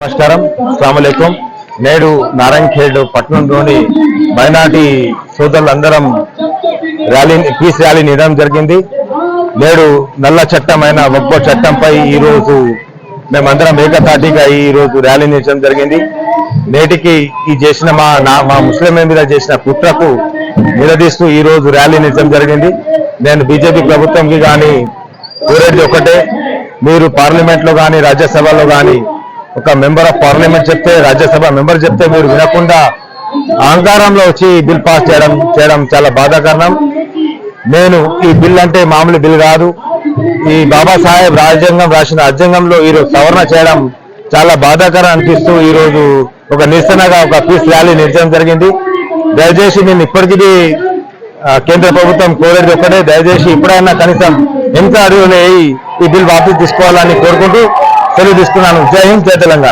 నమస్కారం, అస్సలాముఅలైకుం. నేడు నారాయణఖేడ్ పట్టణంలోని మైనార్టీ సోదరులందరం పీస్ ర్యాలీ నిర్వహించడం జరిగింది. నేడు నల్ల చట్టమైన వక్ఫ్ చట్టంపై ఈ రోజు మేమందరం ఏకతాటిగా ఈ రోజు ర్యాలీ నిర్వహించడం జరిగింది. నేటికి ఈ చేసిన మా ముస్లింల మీద చేసిన కుట్రకు నిలదీస్తూ ఈ రోజు ర్యాలీ నిర్వహించడం జరిగింది. నేను బీజేపీ ప్రభుత్వంకి కానీ కోరేది ఒకటే, మీరు పార్లమెంట్ లో కానీ రాజ్యసభలో కానీ ఒక మెంబర్ ఆఫ్ పార్లమెంట్ చెప్తే, రాజ్యసభ మెంబర్ చెప్తే మీరు వినకుండా అహంకారంలో వచ్చి బిల్ పాస్ చేయడం చాలా బాధాకరం. నేను ఈ బిల్ అంటే మామూలు బిల్ కాదు. ఈ బాబాసాహెబ్ రాజ్యాంగం రాసిన రాజ్యాంగంలో ఈరోజు సవరణ చేయడం చాలా బాధాకరం అనిపిస్తూ ఈ రోజు ఒక నిరసనగా ఒక పీస్ ర్యాలీ నిర్వహించడం జరిగింది. దయచేసి నేను ఇప్పటికీ కేంద్ర ప్రభుత్వం కోరేది ఒకటే, దయచేసి ఇప్పుడైనా కనీసం ఎంత అడుగులు ఈ బిల్ వాపసు తీసుకోవాలని కోరుకుంటూ సెలవు తీసుకున్నాను. జై హింద్, జై తెలంగాణ.